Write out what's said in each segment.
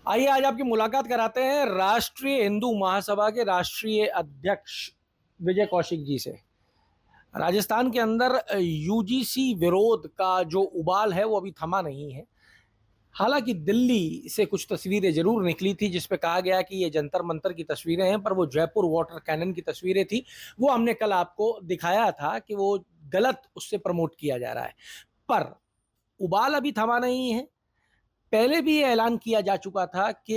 आइए आज आपकी मुलाकात कराते हैं राष्ट्रीय हिंदू महासभा के राष्ट्रीय अध्यक्ष विजय कौशिक जी से। राजस्थान के अंदर यूजीसी विरोध का जो उबाल है वो अभी थमा नहीं है। हालांकि दिल्ली से कुछ तस्वीरें जरूर निकली थी जिस पे कहा गया कि ये जंतर मंतर की तस्वीरें हैं, पर वो जयपुर वाटर कैनन की तस्वीरें थी। वो हमने कल आपको दिखाया था कि वो गलत उससे प्रमोट किया जा रहा है, पर उबाल अभी थमा नहीं है। पहले भी ये ऐलान किया जा चुका था कि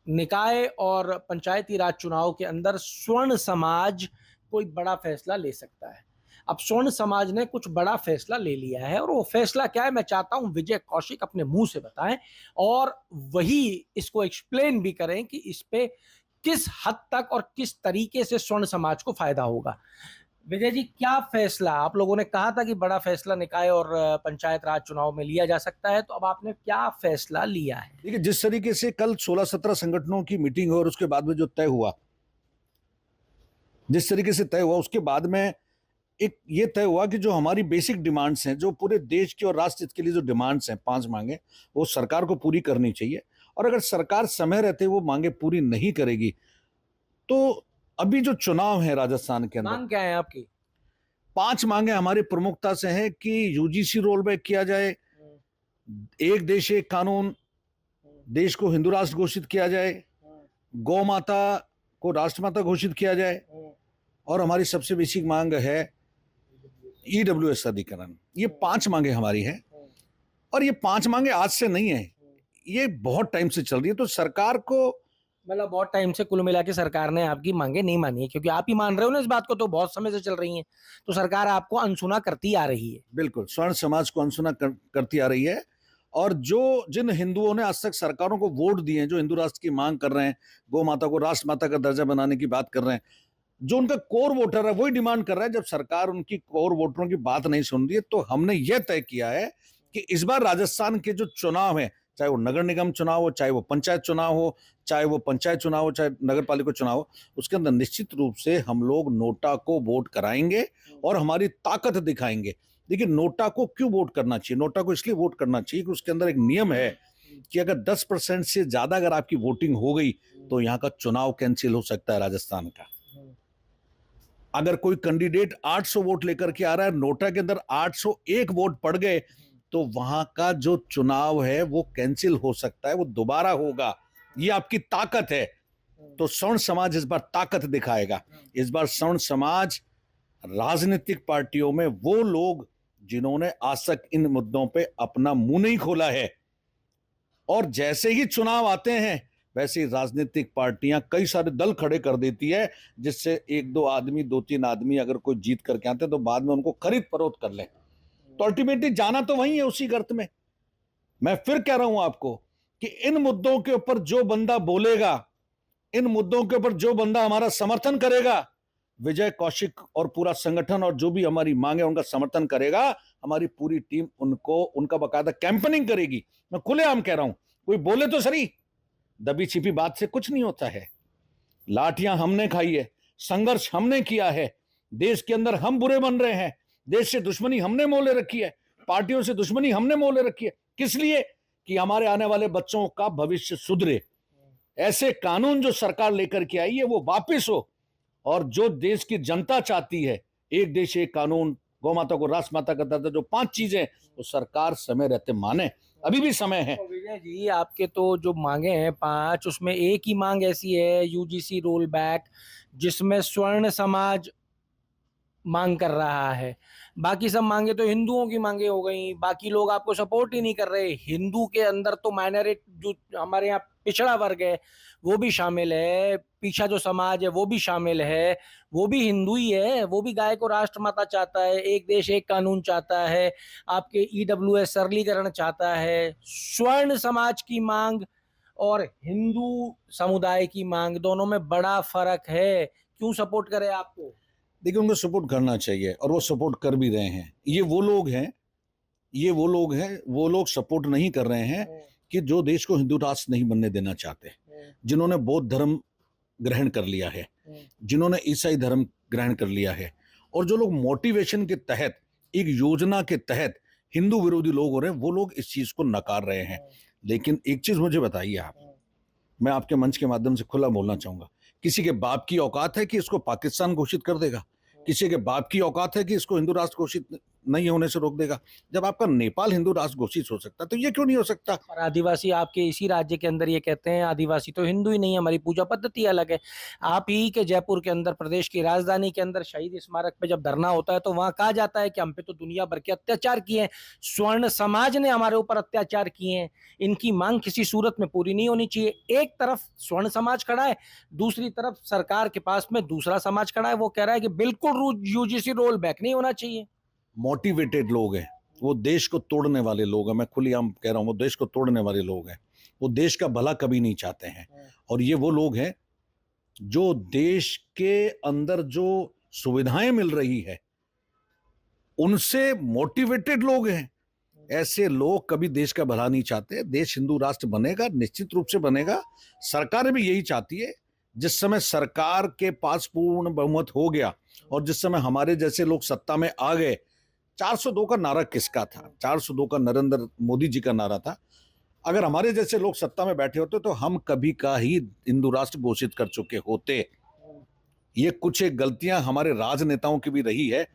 निकाय और पंचायती राज चुनाव के अंदर स्वर्ण समाज कोई बड़ा फैसला ले सकता है। अब स्वर्ण समाज ने कुछ बड़ा फैसला ले लिया है और वो फैसला क्या है मैं चाहता हूं विजय कौशिक अपने मुंह से बताएं और वही इसको एक्सप्लेन भी करें कि इस पे किस हद तक और किस तरीके से स्वर्ण समाज को फायदा होगा। विजय जी, क्या फैसला आप लोगों ने कहा था कि बड़ा फैसला निकाय और पंचायत राज चुनाव में लिया जा सकता है, तो अब आपने क्या फैसला लिया है? देखिए, जिस तरीके से कल 16-17 संगठनों की मीटिंग हुई और उसके बाद में जो तय हुआ, जिस तरीके से तय हुआ उसके बाद में एक ये तय हुआ कि जो हमारी बेसिक डिमांड्स हैं, जो पूरे देश की और राष्ट्र हित के लिए जो डिमांड्स हैं, 5 मांगे, वो सरकार को पूरी करनी चाहिए। और अगर सरकार समय रहते वो मांगे पूरी नहीं करेगी तो अभी जो चुनाव है राजस्थान के अंदर, मांग क्या है आपकी? 5 मांगे हमारी प्रमुखता से है कि यूजीसी रोल बैक किया जाए, एक देश एक कानून, देश को हिंदू राष्ट्र घोषित किया जाए, गौ माता को राष्ट्रमाता घोषित किया जाए, और हमारी सबसे बेसिक मांग है ईडब्ल्यूएस अधिकरण। ये 5 मांगे हमारी हैं और ये 5 मांगे आज से नहीं है, ये बहुत टाइम से चल रही है। तो सरकार को मतलब बहुत टाइम से कुल मिला के सरकार ने आपकी मांगे नहीं मानी है, क्योंकि आप ही मान रहे हो ना इस बात को, तो बहुत समय से चल रही हैं, तो सरकार आपको अनसुना करती आ रही है। बिल्कुल स्वर्ण समाज को अनसुना करती आ रही है। और जिन हिंदुओं ने आज तक सरकारों को वोट दिए हैं, जो हिंदू राष्ट्र की मांग कर रहे हैं, गौ माता को राष्ट्र माता का दर्जा बनाने की बात कर रहे हैं, जो उनका कोर वोटर है वही डिमांड कर रहा है। जब सरकार उनकी कोर वोटरों की बात नहीं सुन रही है तो हमने यह तय किया है कि इस बार राजस्थान के जो चुनाव है, चाहे वो नगर निगम चुनाव हो, चाहे वो पंचायत चुनाव हो, चाहे वो पंचायत चुनाव हो, चाहे नगर पालिका चुनाव हो, उसके अंदर निश्चित रूप से हम लोग नोटा को वोट कराएंगे और हमारी ताकत दिखाएंगे। देखिए, नोटा को क्यों वोट करना चाहिए? नोटा को इसलिए वोट करना चाहिए कि उसके अंदर एक नियम है कि अगर 10% से ज्यादा अगर आपकी वोटिंग हो गई तो यहाँ का चुनाव कैंसिल हो सकता है राजस्थान का। अगर कोई कैंडिडेट 800 वोट लेकर के आ रहा है, नोटा के अंदर 801 वोट पड़ गए, तो वहां का जो चुनाव है वो कैंसिल हो सकता है, वो दोबारा होगा। ये आपकी ताकत है। तो स्वर्ण समाज इस बार ताकत दिखाएगा। इस बार स्वर्ण समाज राजनीतिक पार्टियों में वो लोग जिन्होंने आज तक इन मुद्दों पे अपना मुंह नहीं खोला है, और जैसे ही चुनाव आते हैं वैसे ही राजनीतिक पार्टियां कई सारे दल खड़े कर देती है, जिससे 1-2 आदमी, 2-3 आदमी अगर कोई जीत करके आते हैं तो बाद में उनको खरीद फरोख्त कर ले। तो अल्टीमेटली जाना तो वही है, उसी गर्त में। मैं फिर कह रहा हूं आपको कि इन मुद्दों के ऊपर जो बंदा बोलेगा, इन मुद्दों के ऊपर जो बंदा हमारा समर्थन करेगा, विजय कौशिक और पूरा संगठन और जो भी हमारी मांग है उनका समर्थन करेगा। हमारी पूरी टीम उनका बकायदा कैंपेनिंग करेगी। मैं खुलेआम कह रहा हूं, कोई बोले तो सही, दबी छिपी बात से कुछ नहीं होता है। लाठियां हमने खाई है, संघर्ष हमने किया है, देश के अंदर हम बुरे बन रहे हैं, देश से दुश्मनी हमने मोले रखी है, पार्टियों से दुश्मनी हमने मोले रखी है। किस लिए? कि हमारे आने वाले बच्चों का भविष्य सुधरे। ऐसे कानून जो सरकार लेकर के आई है वो वापिस हो, और जो देश की जनता चाहती है, एक देश एक कानून, गौ माता को राष्ट्र माता का दर्जा, जो 5 चीजें, तो सरकार समय रहते माने। अभी भी समय है। तो विजय जी, आपके तो जो मांगे हैं 5, उसमें एक ही मांग ऐसी है यूजीसी रोल बैक, जिसमें स्वर्ण समाज मांग कर रहा है। बाकी सब मांगे तो हिंदुओं की मांगे हो गई, बाकी लोग आपको सपोर्ट ही नहीं कर रहे। हिंदू के अंदर तो माइनॉरिटी जो हमारे यहाँ पिछड़ा वर्ग है वो भी शामिल है, पीछा जो समाज है वो भी शामिल है, वो भी हिंदू ही है, वो भी गाय को राष्ट्रमाता चाहता है, एक देश एक कानून चाहता है, आपके ईडब्ल्यूएस सरलीकरण चाहता है। स्वर्ण समाज की मांग और हिंदू समुदाय की मांग दोनों में बड़ा फर्क है, क्यों सपोर्ट करे आपको? देखिए, उनको सपोर्ट करना चाहिए और वो सपोर्ट कर भी रहे हैं। ये वो लोग हैं, वो लोग सपोर्ट नहीं कर रहे हैं कि जो देश को हिंदू राष्ट्र नहीं बनने देना चाहते, जिन्होंने बौद्ध धर्म ग्रहण कर लिया है, जिन्होंने ईसाई धर्म ग्रहण कर लिया है, और जो लोग मोटिवेशन के तहत, एक योजना के तहत हिंदू विरोधी लोग हो रहे हैं, वो लोग इस चीज को नकार रहे हैं। लेकिन एक चीज मुझे बताइए आप, मैं आपके मंच के माध्यम से खुला बोलना चाहूंगा, किसी के बाप की औकात है कि इसको पाकिस्तान घोषित कर देगा? किसी के बाप की औकात है कि इसको हिंदू राष्ट्र घोषित नहीं होने से रोक देगा? जब आपका नेपाल हिंदू राष्ट्र घोषित हो सकता है तो ये क्यों नहीं हो सकता? और आदिवासी आपके इसी राज्य के अंदर ये कहते हैं आदिवासी तो हिंदू ही नहीं है, हमारी पूजा पद्धति अलग है। आप ही के जयपुर के अंदर, प्रदेश की राजधानी के अंदर शहीद स्मारक पे जब धरना होता है तो वहां कहा जाता है कि हम पे तो दुनिया भर के अत्याचार किए हैं, स्वर्ण समाज ने हमारे ऊपर अत्याचार किए हैं, इनकी मांग किसी सूरत में पूरी नहीं होनी चाहिए। एक तरफ स्वर्ण समाज खड़ा है, दूसरी तरफ सरकार के पास में दूसरा समाज खड़ा है, वो कह रहा है कि बिल्कुल यूजीसी रोल बैक नहीं होना चाहिए। मोटिवेटेड लोग हैं, वो देश को तोड़ने वाले लोग हैं, मैं खुलेआम कह रहा हूं, वो देश को तोड़ने वाले लोग हैं, वो देश का भला कभी नहीं चाहते हैं। और ये वो लोग हैं जो देश के अंदर जो सुविधाएं मिल रही है उनसे मोटिवेटेड लोग हैं। ऐसे लोग कभी देश का भला नहीं चाहते। देश हिंदू राष्ट्र बनेगा, निश्चित रूप से बनेगा, सरकार भी यही चाहती है। जिस समय सरकार के पास पूर्ण बहुमत हो गया और जिस समय हमारे जैसे लोग सत्ता में आ गए, 402 का नारा किसका था? 402 का नरेंद्र मोदी जी का नारा था। अगर हमारे जैसे लोग सत्ता में बैठे होते तो हम कभी का ही हिंदू राष्ट्र घोषित कर चुके होते। ये कुछ एक गलतियां हमारे राजनेताओं की भी रही है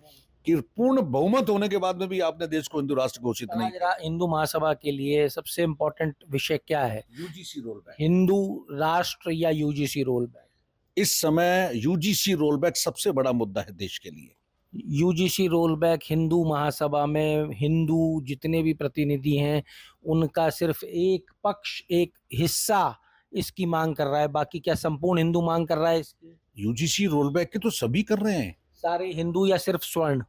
कि पूर्ण बहुमत होने के बाद में भी आपने देश को हिंदु राष्ट्र घोषित नहीं किया। हिंदू महासभा के लिए सबसे इम्पोर्टेंट विषय क्या है? UGC roll back. हिंदू राष्ट्र या यूजीसी रोल बैक? इस समय यूजीसी रोल बैक सबसे बड़ा मुद्दा है देश के लिए। UGC roll back Hindu Mahasabha में हिंदू जितने भी प्रतिनिधि हैं उनका सिर्फ एक पक्ष, एक हिस्सा इसकी मांग कर रहा है, बाकी क्या संपूर्ण हिंदू मांग कर रहा है इसकी? यूजीसी रोल बैक की तो सभी कर रहे हैं। सारे हिंदू या सिर्फ स्वर्ण?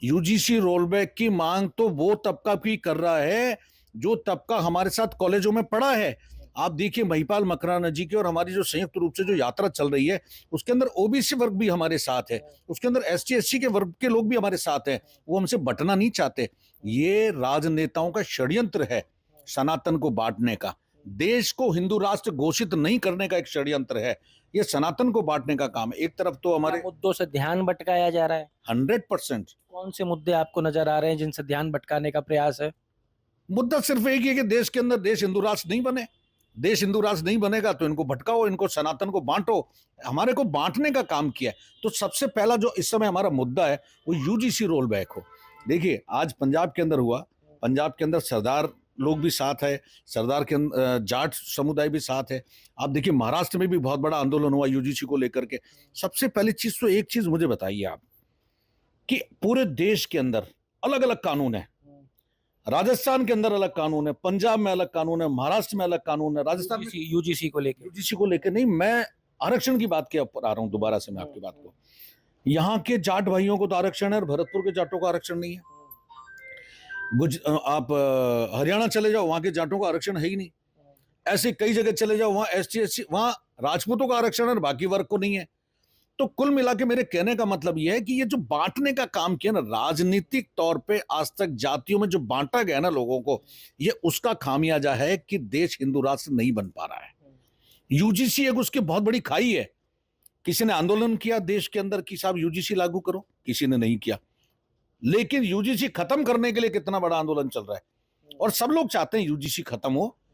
यूजीसी रोल बैक की मांग तो वो तबका भी कर रहा है जो तबका हमारे साथ कॉलेजों में पढ़ा है। आप देखिए महिपाल मकराना जी की और हमारी जो संयुक्त रूप से जो यात्रा चल रही है उसके अंदर ओबीसी वर्ग भी हमारे साथ है, उसके अंदर एसटी एससी के वर्ग के लोग भी हमारे साथ हैं। वो हमसे बंटना नहीं चाहते। ये राजनेताओं का षड्यंत्र है सनातन को बांटने का, देश को हिंदू राष्ट्र घोषित नहीं करने का एक षड्यंत्र है। ये सनातन को बांटने का काम है। एक तरफ तो हमारे मुद्दों से ध्यान भटकाया जा रहा है। 100%। कौन से मुद्दे आपको नजर आ रहे हैं जिनसे ध्यान भटकाने का प्रयास है? मुद्दा सिर्फ एक ही है कि देश के अंदर देश हिंदू राष्ट्र नहीं बने। देश हिंदू राष्ट्र नहीं बनेगा तो इनको भटकाओ, इनको सनातन को बांटो। हमारे को बांटने का काम किया है। तो सबसे पहला जो इस समय हमारा मुद्दा है वो यूजीसी रोल बैक हो। देखिए आज पंजाब के अंदर हुआ, पंजाब के अंदर सरदार लोग भी साथ है, सरदार के जाट समुदाय भी साथ है। आप देखिए महाराष्ट्र में भी बहुत बड़ा आंदोलन हुआ यूजीसी को लेकर के। सबसे पहली चीज तो एक चीज मुझे बताइए आप कि पूरे देश के अंदर अलग अलग कानून है। राजस्थान के अंदर अलग कानून है, पंजाब में अलग कानून है, महाराष्ट्र में अलग कानून है, राजस्थान में यूजीसी को लेकर। यूजीसी को लेकर नहीं, मैं आरक्षण की बात के ऊपर आ रहा हूं दोबारा से। मैं आपकी बात को, यहाँ के जाट भाइयों को तो आरक्षण है और भरतपुर के जाटों का आरक्षण नहीं है। आप हरियाणा चले जाओ, वहां के जाटों का आरक्षण है ही नहीं। ऐसे कई जगह चले जाओ, वहां एसटी एससी, वहां राजपूतों का आरक्षण है और बाकी वर्ग को नहीं है। तो कुल मिला के मेरे कहने का मतलब यह है कि ये जो बांटने का काम किया ना राजनीतिक तौर पे आज तक जातियों में जो बांटा गया ना लोगों को, ये उसका खामियाजा है कि देश हिंदू राष्ट्र नहीं बन पा रहा है। यूजीसी एक उसकी बहुत बड़ी खाई है। किसी ने आंदोलन किया देश के अंदर कि साहब यूजीसी लागू करो, किसी ने नहीं किया। लेकिन यूजीसी खत्म करने के लिए कितना बड़ा आंदोलन चल रहा है और सब लोग चाहते हैं यूजीसी खत्म हो।